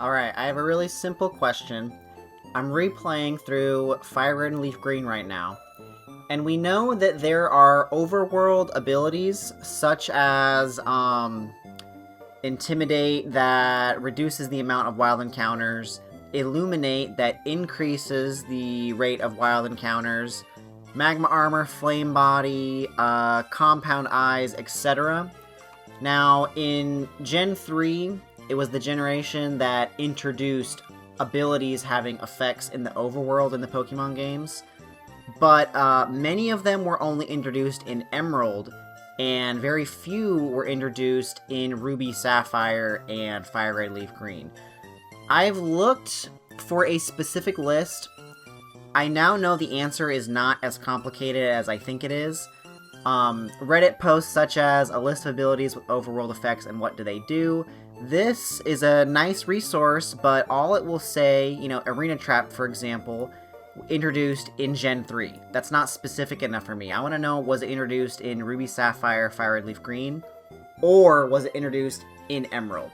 Alright, I have a really simple question. I'm replaying through Fire Red and Leaf Green right now. And we know that there are overworld abilities, such as, Intimidate, that reduces the amount of wild encounters, Illuminate, that increases the rate of wild encounters, Magma Armor, Flame Body, Compound Eyes, etc. Now, in Gen 3, it was the generation that introduced abilities having effects in the overworld in the Pokemon games, but many of them were only introduced in Emerald, and very few were introduced in Ruby, Sapphire, and Fire Red Leaf Green. I've looked for a specific list. I now know the answer is not as complicated as I think it is. Reddit posts such as a list of abilities with overworld effects and what do they do. This is a nice resource, but all it will say, Arena Trap, for example, introduced in Gen 3. That's not specific enough for me. I want to know, was it introduced in Ruby, Sapphire, Fire Red Leaf Green, or was it introduced in Emerald?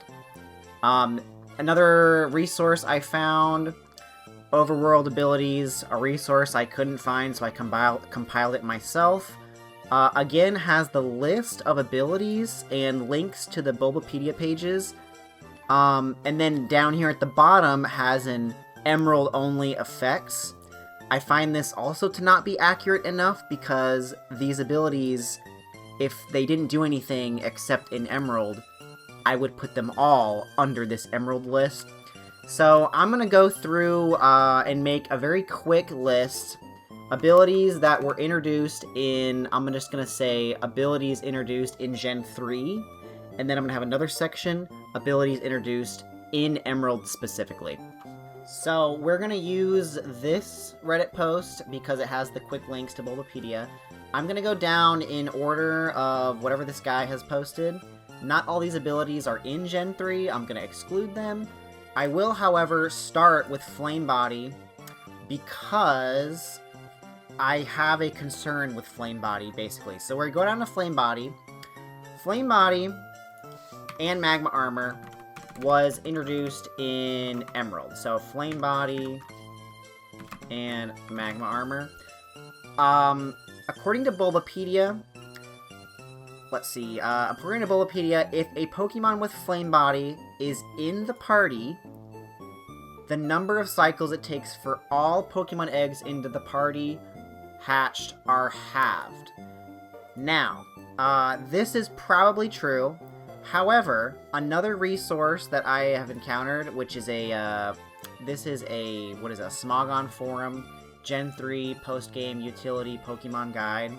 Another resource I found, Overworld Abilities, a resource I couldn't find, so I compiled it myself. Again, has the list of abilities and links to the Bulbapedia pages. And then down here at the bottom has an Emerald-only effects. I find this also to not be accurate enough because these abilities, if they didn't do anything except in Emerald, I would put them all under this Emerald list. So I'm going to go through and make a very quick list. Abilities that were introduced in, I'm just going to say, abilities introduced in Gen 3. And then I'm going to have another section, abilities introduced in Emerald specifically. So we're going to use this Reddit post because it has the quick links to Bulbapedia. I'm going to go down in order of whatever this guy has posted. Not all these abilities are in Gen 3. I'm going to exclude them. I will, however, start with Flame Body because I have a concern with Flame Body, basically. So we're going to go down to Flame Body. Flame Body and Magma Armor was introduced in Emerald. So Flame Body and Magma Armor. According to Bulbapedia, let's see. According to Bulbapedia, if a Pokemon with Flame Body is in the party, the number of cycles it takes for all Pokemon eggs into the party hatched are halved. Now, this is probably true. However, another resource that I have encountered, which is a Smogon Forum, Gen 3 post-game utility Pokemon guide.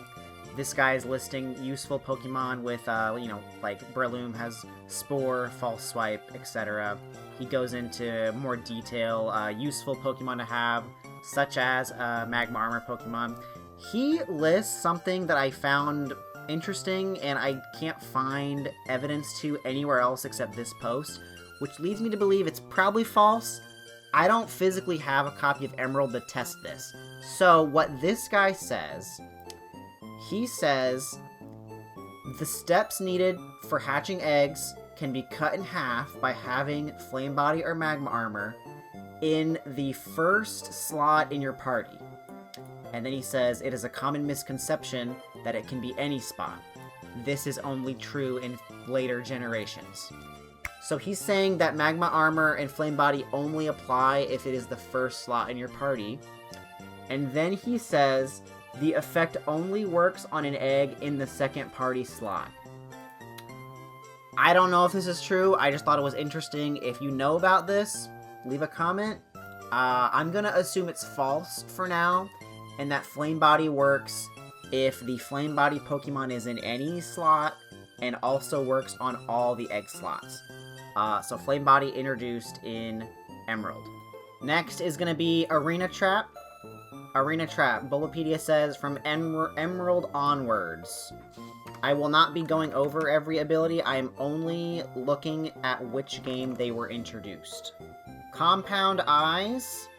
This guy is listing useful Pokemon with, like Breloom has Spore, False Swipe, etc. He goes into more detail, useful Pokemon to have, such as Magma Armor Pokemon. He lists something that I found interesting, and I can't find evidence to anywhere else except this post, which leads me to believe it's probably false. I don't physically have a copy of Emerald to test this. So what this guy says, he says, the steps needed for hatching eggs can be cut in half by having Flame Body or Magma Armor in the first slot in your party. And then he says, it is a common misconception that it can be any spot. This is only true in later generations. So he's saying that Magma Armor and Flame Body only apply if it is the first slot in your party. And then he says, the effect only works on an egg in the second party slot. I don't know if this is true. I just thought it was interesting. If you know about this, leave a comment. I'm going to assume it's false for now, and that Flame Body works if the Flame Body Pokemon is in any slot, and also works on all the egg slots. So Flame Body introduced in Emerald. Next is going to be Arena Trap. Arena Trap, Bulbapedia says, from Emerald onwards. I will not be going over every ability, I am only looking at which game they were introduced. Compound Eyes.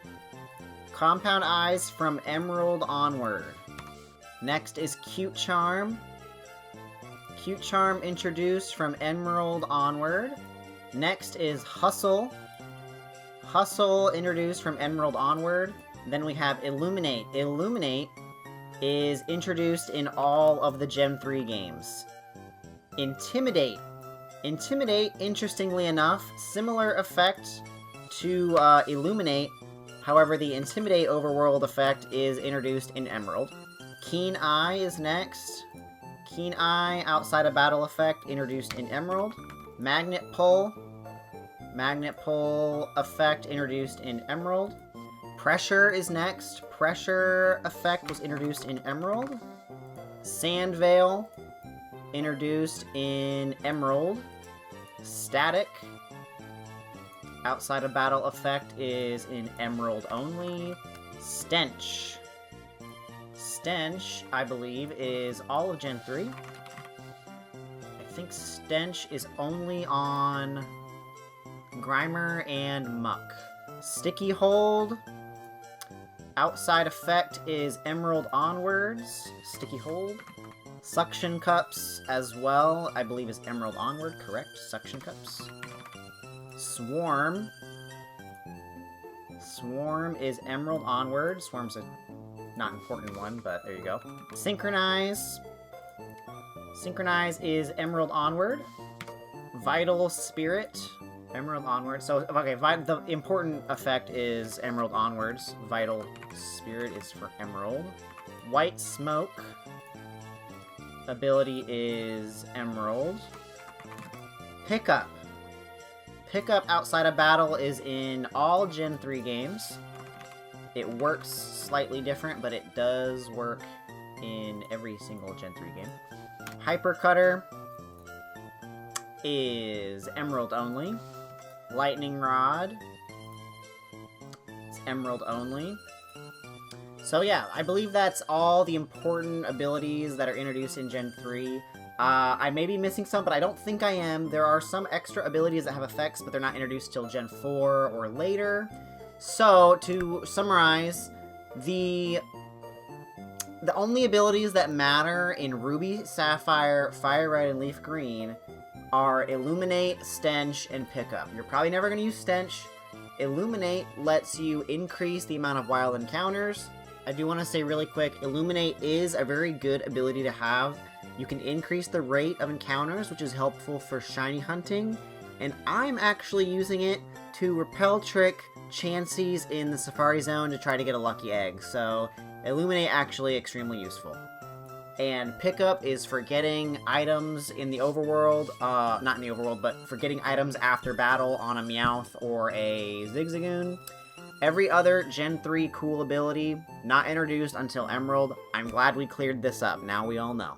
Compound Eyes from Emerald onward. Next is Cute Charm. Cute Charm introduced from Emerald onward. Next is Hustle. Hustle, introduced from Emerald onward. Then we have Illuminate. Illuminate is introduced in all of the Gen 3 games. Intimidate. Intimidate, interestingly enough, similar effect to Illuminate. However, the Intimidate Overworld effect is introduced in Emerald. Keen Eye is next. Keen Eye, outside of battle effect, introduced in Emerald. Magnet Pull. Magnet Pull effect introduced in Emerald. Pressure is next. Pressure effect was introduced in Emerald. Sand Veil, introduced in Emerald. Static, outside of battle effect, is in Emerald only. Stench. Stench, I believe, is all of Gen 3. I think Stench is only on Grimer and Muck. Sticky Hold, outside effect is Emerald onwards. Sticky Hold. Suction Cups as well, I believe is Emerald onward, correct? Suction Cups. Swarm. Swarm is Emerald onward. Swarm's a not important one, but there you go. Synchronize. Synchronize is Emerald onward. Vital Spirit, Emerald onward. So, okay, the important effect is Emerald onwards. Vital Spirit is for Emerald. White Smoke ability is Emerald. Pickup. Pickup outside of battle is in all Gen 3 games. It works slightly different, but it does work in every single Gen 3 game. Hyper Cutter is Emerald only. Lightning Rod, it's Emerald only. So yeah, I believe that's all the important abilities that are introduced in Gen 3. I may be missing some, but I don't think I am. There are some extra abilities that have effects, but they're not introduced till Gen 4 or later. So, to summarize, the only abilities that matter in Ruby, Sapphire, Fire Red, and Leaf Green are Illuminate, Stench, and Pickup. You're probably never going to use Stench. Illuminate lets you increase the amount of wild encounters. I do want to say really quick, Illuminate is a very good ability to have. You can increase the rate of encounters, which is helpful for shiny hunting, and I'm actually using it to repel trick Chanseys in the Safari Zone to try to get a lucky egg, so Illuminate actually extremely useful. And Pickup is for getting items in the Overworld, not in the Overworld, but for getting items after battle on a Meowth or a Zigzagoon. Every other Gen 3 cool ability, not introduced until Emerald. I'm glad we cleared this up, now we all know.